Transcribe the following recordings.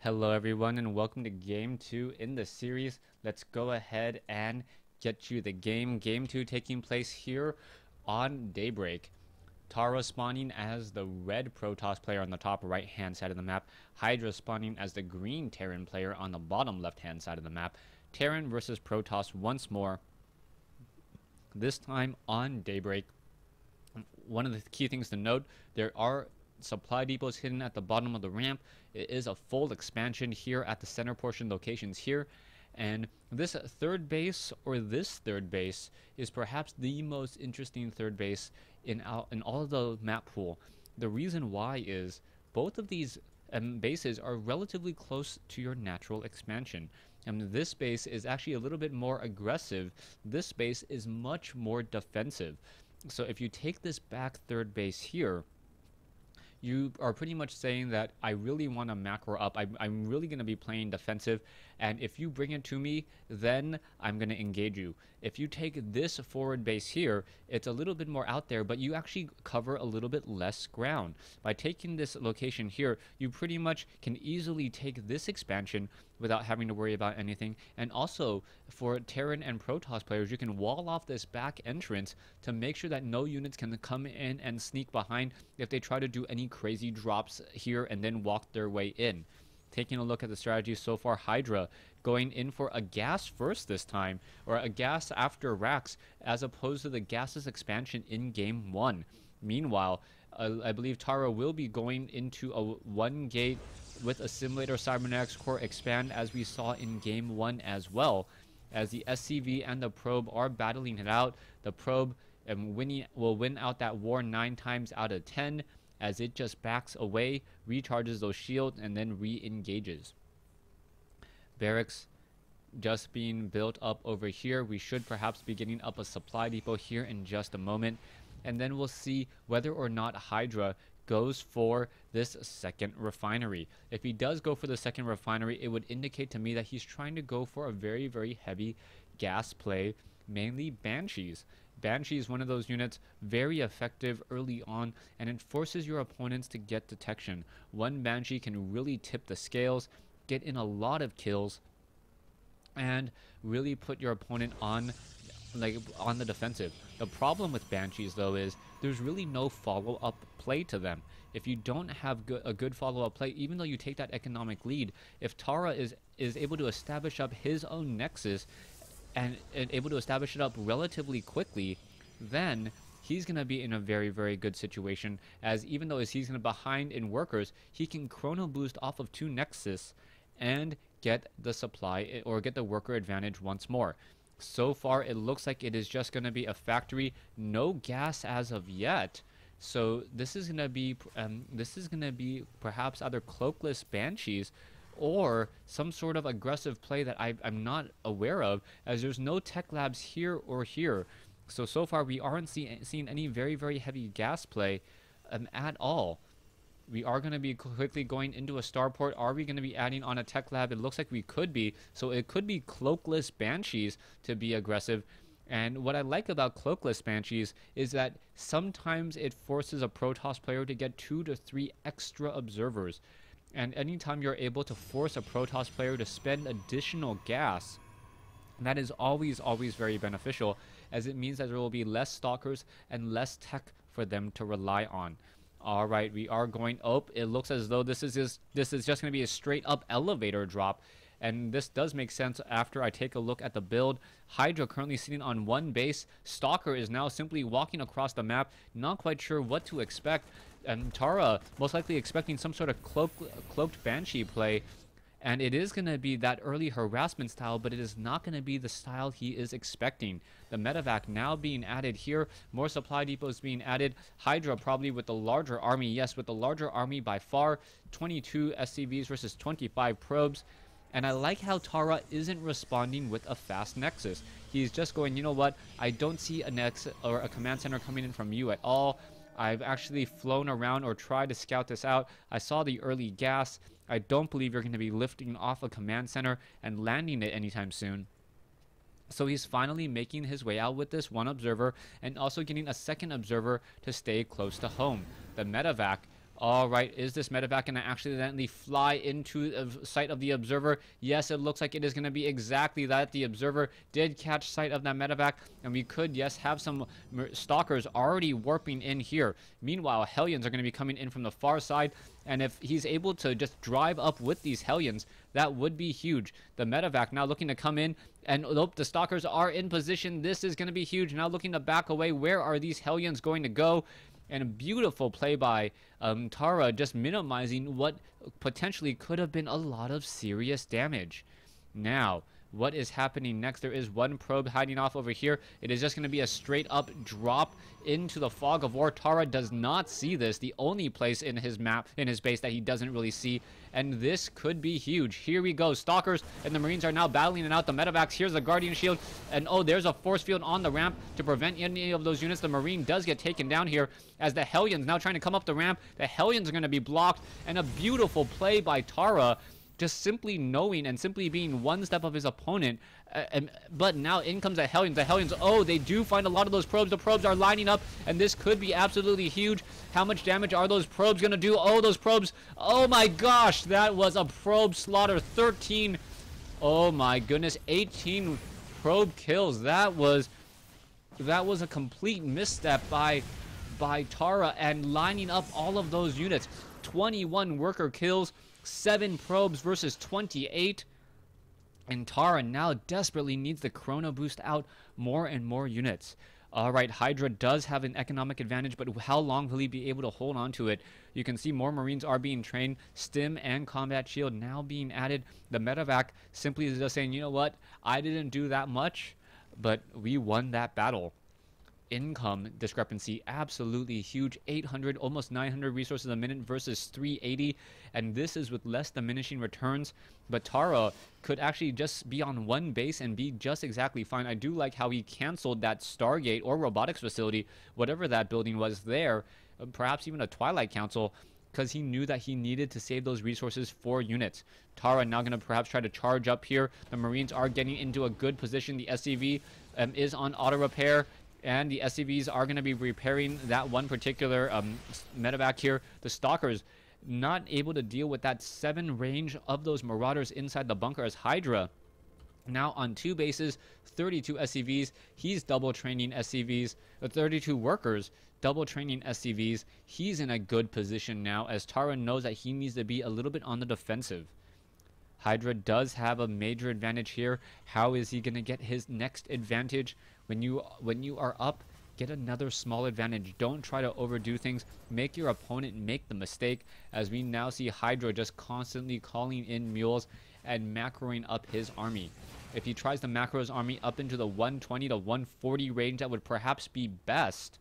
Hello everyone and welcome to game 2 in the series. Let's go ahead and get you the game. Game 2 taking place here on Daybreak. Tara spawning as the red Protoss player on the top right hand side of the map. Hydra spawning as the green Terran player on the bottom left hand side of the map. Terran versus Protoss once more. This time on Daybreak. One of the key things to note, there are supply depots hidden at the bottom of the ramp. It is a full expansion here at the center portion locations here, and this third base, or this third base, is perhaps the most interesting third base in all of the map pool. The reason why is both of these bases are relatively close to your natural expansion. And this base is actually a little bit more aggressive. This base is much more defensive. So if you take this back third base here, you are pretty much saying that I really want to macro up. I'm really going to be playing defensive, and if you bring it to me, then I'm going to engage you. If you take this forward base here, it's a little bit more out there, but you actually cover a little bit less ground. By taking this location here, you pretty much can easily take this expansion without having to worry about anything. And also, for Terran and Protoss players, you can wall off this back entrance to make sure that no units can come in and sneak behind if they try to do any crazy drops here and then walk their way in. Taking a look at the strategy so far, Hydra going in for a gas first this time, or a gas after racks, as opposed to the gases expansion in game 1. Meanwhile, I believe Tara will be going into a 1 gate with a Simulator Cybernetics Core expand, as we saw in game 1 as well, as the SCV and the probe are battling it out. The probe will win out that war 9 times out of 10, as it just backs away, recharges those shields, and then re-engages. Barracks just being built up over here. We should perhaps be getting up a supply depot here in just a moment, and then we'll see whether or not Hydra goes for this second refinery. If he does go for the second refinery, it would indicate to me that he's trying to go for a very, very heavy gas play, mainly Banshees. Banshee is one of those units, very effective early on, and it forces your opponents to get detection. One Banshee can really tip the scales, get in a lot of kills, and really put your opponent on the defensive. The problem with Banshees though is there's really no follow-up play to them. If you don't have a good follow-up play, even though you take that economic lead, if Tara is able to establish up his own nexus and able to establish it up relatively quickly, then he's going to be in a very, very good situation, as even though he's going to behind in workers, he can chrono boost off of 2 nexus and get the supply or get the worker advantage once more. So far it looks like it is just going to be a factory, no gas as of yet. So this is going to be perhaps either cloakless Banshees or some sort of aggressive play that I'm not aware of, as there's no tech labs here or here. So far we aren't seeing any very, very heavy gas play at all. We are going to be quickly going into a starport. Are we going to be adding on a tech lab? It looks like we could be. So it could be cloakless Banshees to be aggressive. And what I like about cloakless Banshees is that sometimes it forces a Protoss player to get 2 to 3 extra observers. And anytime you're able to force a Protoss player to spend additional gas, that is always very beneficial, as it means that there will be less stalkers and less tech for them to rely on. Alright, we are going up. It looks as though this is just going to be a straight up elevator drop. And this does make sense after I take a look at the build. Hydra currently sitting on 1 base. Stalker is now simply walking across the map, not quite sure what to expect. And Tara most likely expecting some sort of cloaked Banshee play. And it is going to be that early harassment style, but it is not going to be the style he is expecting. The medevac now being added here, more supply depots being added. Hydra probably with the larger army, yes, with the larger army by far. 22 SCVs versus 25 probes. And I like how Tara isn't responding with a fast nexus. He's just going, you know what, I don't see a nexus or a command center coming in from you at all. I've actually flown around or tried to scout this out. I saw the early gas. I don't believe you're going to be lifting off a command center and landing it anytime soon. So he's finally making his way out with this 1 observer, and also getting a 2nd observer to stay close to home. The medevac All right, is this medevac going to accidentally fly into the sight of the observer? Yes, it looks like it is going to be exactly that. The observer did catch sight of that medevac, and we could, yes, have some stalkers already warping in here. Meanwhile, Hellions are going to be coming in from the far side, and if he's able to just drive up with these Hellions, that would be huge. The medevac now looking to come in, and nope, the stalkers are in position. This is going to be huge. Now looking to back away. Where are these Hellions going to go? And a beautiful play by AiTarra, just minimizing what potentially could have been a lot of serious damage. Now, what is happening next? There is one probe hiding off over here. It is just going to be a straight up drop into the fog of war. AiTarra does not see this. The only place in his map, in his base, that he doesn't really see. And this could be huge. Here we go. Stalkers and the Marines are now battling it out. The medevacs. Here's the Guardian Shield. And oh, there's a force field on the ramp to prevent any of those units. The Marine does get taken down here as the Hellions now trying to come up the ramp. The Hellions are going to be blocked. And a beautiful play by AiTarra, just simply knowing and simply being one step of his opponent. But now in comes the Hellions. The Hellions, oh, they do find a lot of those probes. The probes are lining up, and this could be absolutely huge. How much damage are those probes going to do? Oh, those probes. Oh, my gosh. That was a probe slaughter. 13. Oh, my goodness. 18 probe kills. That was a complete misstep by AiTarra, and lining up all of those units. 21 worker kills. 7 probes versus 28. And AiTarra now desperately needs the chrono boost out more and more units. All right, Hydra does have an economic advantage, but how long will he be able to hold on to it? You can see more Marines are being trained. Stim and Combat Shield now being added. The medevac simply is just saying, you know what? I didn't do that much, but we won that battle. Income discrepancy absolutely huge. 800, almost 900 resources a minute versus 380, and this is with less diminishing returns. But AiTarra could actually just be on one base and be just exactly fine. I do like how he canceled that Stargate or robotics facility, whatever that building was there, perhaps even a Twilight Council, because he knew that he needed to save those resources for units. AiTarra now going to perhaps try to charge up here. The Marines are getting into a good position. The SCV is on auto repair, and the SCVs are going to be repairing that one particular medevac here. The Stalkers not able to deal with that 7 range of those Marauders inside the bunker, as Hydra now on 2 bases, 32 SCVs. He's double training SCVs, 32 workers, double training SCVs. He's in a good position now, as AiTarra knows that he needs to be a little bit on the defensive. Hydra does have a major advantage here. How is he going to get his next advantage? When you are up, get another small advantage. Don't try to overdo things. Make your opponent make the mistake, as we now see Hydra just constantly calling in mules and macroing up his army. If he tries to macro his army up into the 120 to 140 range, that would perhaps be best,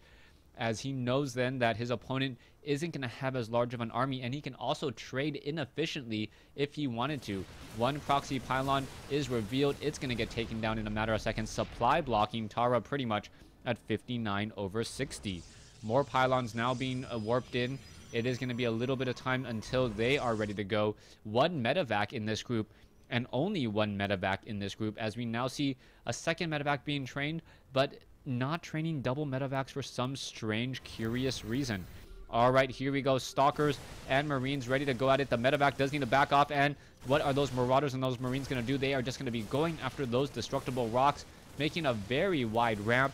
as he knows then that his opponent isn't going to have as large of an army, and he can also trade inefficiently if he wanted to. One proxy pylon is revealed. It's going to get taken down in a matter of seconds. Supply blocking AiTarra pretty much at 59/60. More pylons now being warped in. It is going to be a little bit of time until they are ready to go. One medevac in this group, and only one medevac in this group, as we now see a second medevac being trained, but not training double medevacs for some strange, curious reason. All right, here we go. Stalkers and Marines ready to go at it. The medevac does need to back off, and what are those Marauders and those Marines going to do? They are just going to be going after those destructible rocks, making a very wide ramp,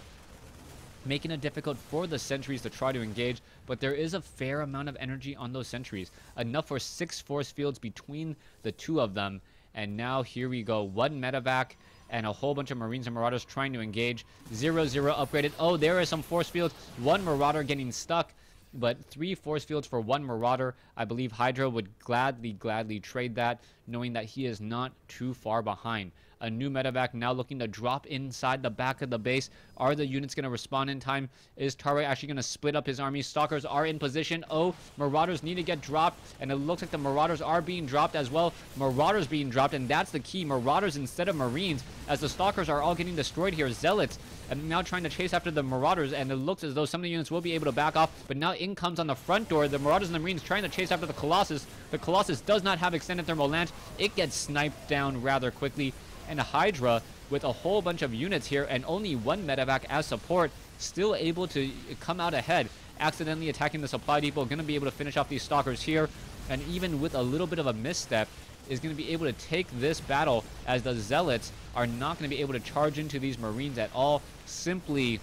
making it difficult for the sentries to try to engage, but there is a fair amount of energy on those sentries, enough for 6 force fields between the 2 of them. And now here we go. One medevac and a whole bunch of Marines and Marauders trying to engage. 0-0 upgraded. Oh, there are some force fields. One Marauder getting stuck, but 3 force fields for 1 Marauder. I believe Hydra would gladly trade that, knowing that he is not too far behind. A new medevac now looking to drop inside the back of the base. Are the units going to respond in time? Is AiTarra actually going to split up his army? Stalkers are in position. Oh, Marauders need to get dropped, and it looks like the Marauders are being dropped as well. Marauders being dropped, and that's the key. Marauders instead of Marines, as the Stalkers are all getting destroyed here. Zealots and now trying to chase after the Marauders, and it looks as though some of the units will be able to back off, but now in comes on the front door the Marauders and the Marines trying to chase after the Colossus. The Colossus does not have extended thermal lance. It gets sniped down rather quickly, and a Hydra with a whole bunch of units here and only one medevac as support, still able to come out ahead, accidentally attacking the supply depot. Going to be able to finish off these stalkers here. And even with a little bit of a misstep, is going to be able to take this battle, as the Zealots are not going to be able to charge into these Marines at all. Simply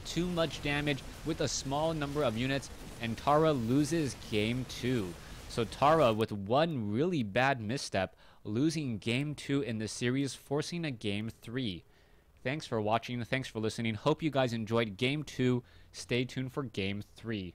too much damage with a small number of units, and Tara loses game 2. So Tara, with one really bad misstep, losing game 2 in the series, forcing a game 3. Thanks for watching. Thanks for listening. Hope you guys enjoyed game 2. Stay tuned for game 3.